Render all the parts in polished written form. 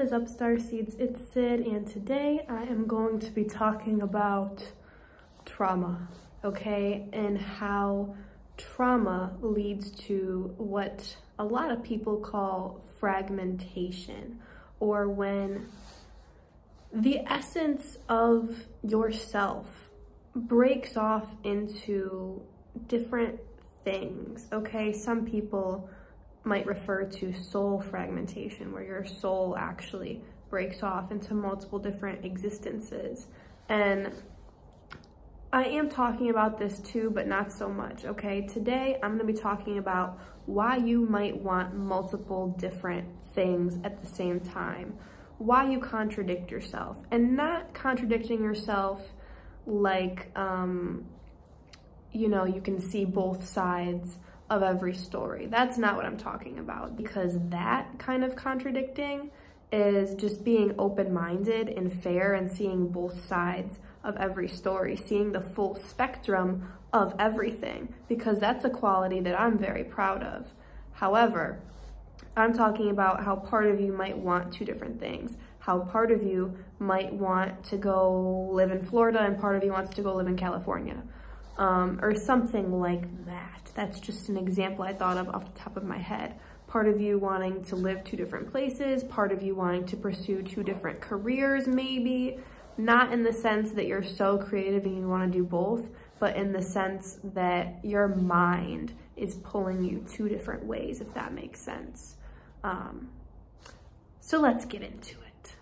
is up, Starseeds? It's Sid, and today I am going to be talking about trauma, okay? And how trauma leads to what a lot of people call fragmentation, or when the essence of yourself breaks off into different things, okay? Some people might refer to soul fragmentation, where your soul actually breaks off into multiple different existences. And I am talking about this too, but not so much, okay? Today, I'm gonna be talking about why you might want multiple different things at the same time, why you contradict yourself, and not contradicting yourself like, you know, you can see both sides of every story. That's not what I'm talking about, because that kind of contradicting is just being open-minded and fair and seeing both sides of every story, seeing the full spectrum of everything, because that's a quality that I'm very proud of. However, I'm talking about how part of you might want two different things, how part of you might want to go live in Florida and part of you wants to go live in California, or something like that. That's just an example I thought of off the top of my head. Part of you wanting to live two different places, part of you wanting to pursue two different careers maybe, not in the sense that you're so creative and you want to do both, but in the sense that your mind is pulling you two different ways, if that makes sense. So let's get into it.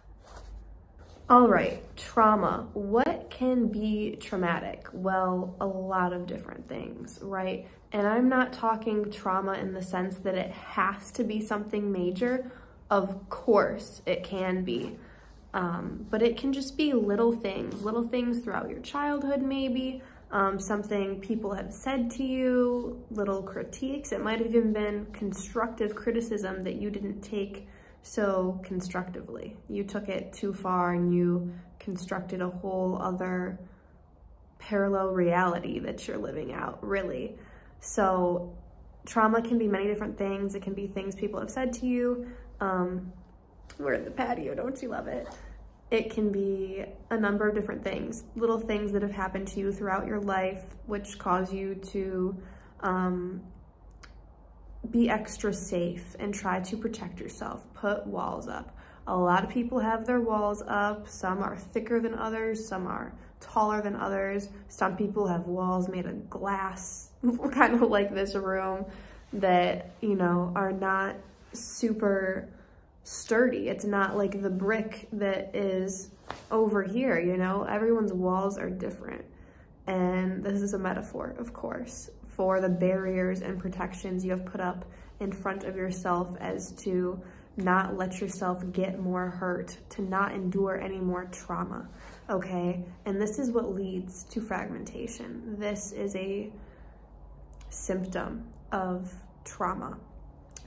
All right, trauma. What can be traumatic? Well, a lot of different things, right? And I'm not talking trauma in the sense that it has to be something major. Of course it can be, but it can just be little things throughout your childhood maybe, something people have said to you, little critiques. It might have even been constructive criticism that you didn't take so constructively. You took it too far and you constructed a whole other parallel reality that you're living out, really. So trauma can be many different things. It can be things people have said to you. We're in the patio, don't you love it? It can be a number of different things, little things that have happened to you throughout your life, which cause you to be extra safe and try to protect yourself, put walls up. A lot of people have their walls up. Some are thicker than others, some are taller than others. Some people have walls made of glass, kind of like this room, that, you know, are not super sturdy. It's not like the brick that is over here, you know? Everyone's walls are different. And this is a metaphor, of course, for the barriers and protections you have put up in front of yourself as to not let yourself get more hurt, to not endure any more trauma, okay? And this is what leads to fragmentation. This is a symptom of trauma.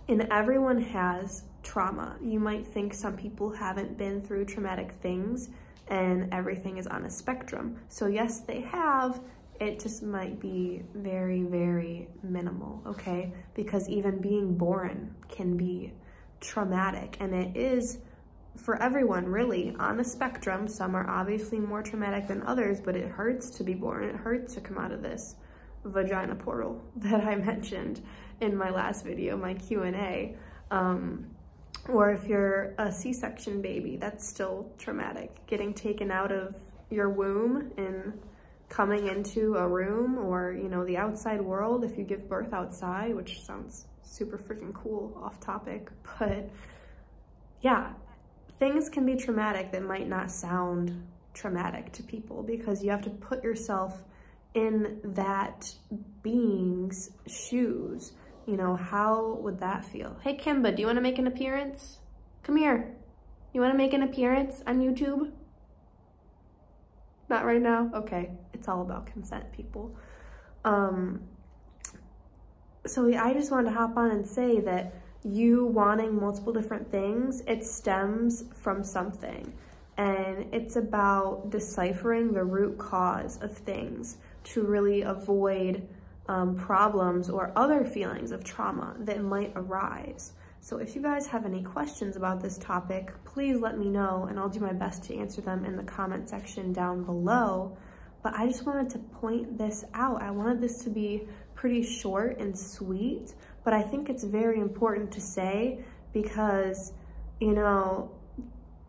And everyone has trauma. You might think some people haven't been through traumatic things and everything is on a spectrum. So yes, they have. It just might be very, very minimal, okay? Because even being born can be traumatic, and it is for everyone really on a spectrum. Some are obviously more traumatic than others, but it hurts to be born. It hurts to come out of this vagina portal that I mentioned in my last video, my Q&A. Or if you're a C-section baby, that's still traumatic. Getting taken out of your womb and coming into a room, or, you know, the outside world if you give birth outside, which sounds super freaking cool, off topic, but yeah, things can be traumatic that might not sound traumatic to people, because you have to put yourself in that being's shoes. You know, how would that feel? Hey Kimba, do you want to make an appearance? Come here. You want to make an appearance on YouTube? Not right now? Okay. It's all about consent, people. So I just wanted to hop on and say that you wanting multiple different things, it stems from something. And it's about deciphering the root cause of things to really avoid problems or other feelings of trauma that might arise. So if you guys have any questions about this topic, please let me know and I'll do my best to answer them in the comment section down below. But I just wanted to point this out. I wanted this to be pretty short and sweet, but I think it's very important to say because, you know,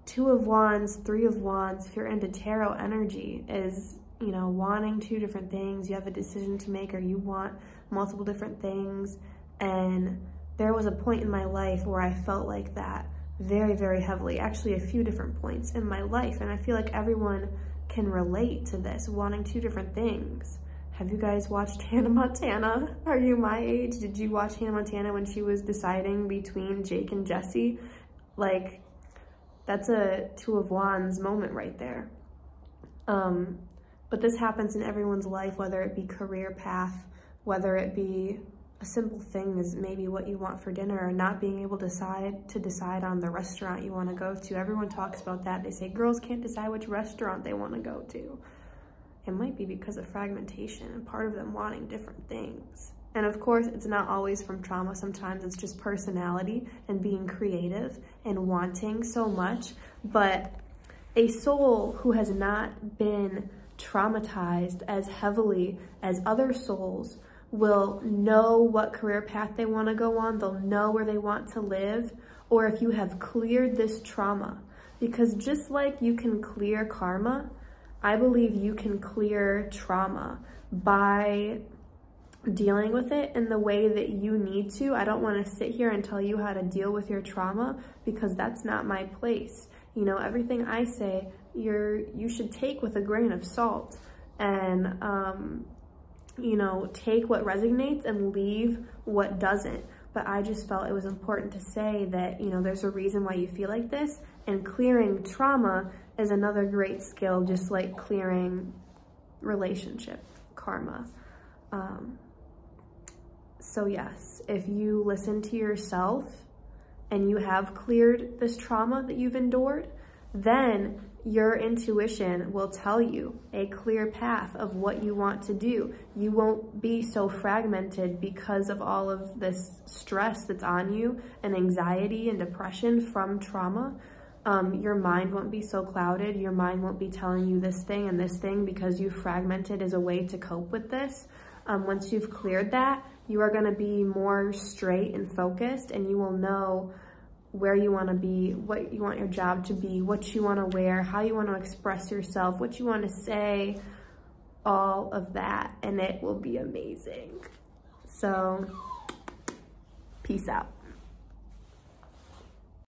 2 of Wands, 3 of Wands, if you're into tarot energy, is, you know, wanting 2 different things. You have a decision to make, or you want multiple different things. And there was a point in my life where I felt like that very, very heavily, actually a few different points in my life. And I feel like everyone can relate to this, wanting 2 different things. Have you guys watched Hannah Montana? Are you my age? Did you watch Hannah Montana when she was deciding between Jake and Jesse? Like, that's a 2 of Wands moment right there. But this happens in everyone's life, whether it be career path, whether it be a simple thing as maybe what you want for dinner, or not being able to decide on the restaurant you want to go to. Everyone talks about that. They say girls can't decide which restaurant they want to go to. It might be because of fragmentation and part of them wanting different things. And of course, it's not always from trauma. Sometimes it's just personality and being creative and wanting so much. But a soul who has not been traumatized as heavily as other souls will know what career path they want to go on. They'll know where they want to live, or if you have cleared this trauma. Because just like you can clear karma, I believe you can clear trauma by dealing with it in the way that you need to. I don't want to sit here and tell you how to deal with your trauma because that's not my place. You know, everything I say, you should take with a grain of salt and, you know, take what resonates and leave what doesn't. But I just felt it was important to say that, you know, there's a reason why you feel like this, and clearing trauma is another great skill, just like clearing relationship karma. So yes, if you listen to yourself and you have cleared this trauma that you've endured, then your intuition will tell you a clear path of what you want to do. You won't be so fragmented because of all of this stress that's on you and anxiety and depression from trauma. Your mind won't be so clouded. Your mind won't be telling you this thing and this thing because you fragmented as a way to cope with this. Once you've cleared that, you are going to be more straight and focused, and you will know where you want to be, what you want your job to be, what you want to wear, how you want to express yourself, what you want to say, all of that, and it will be amazing. So, peace out.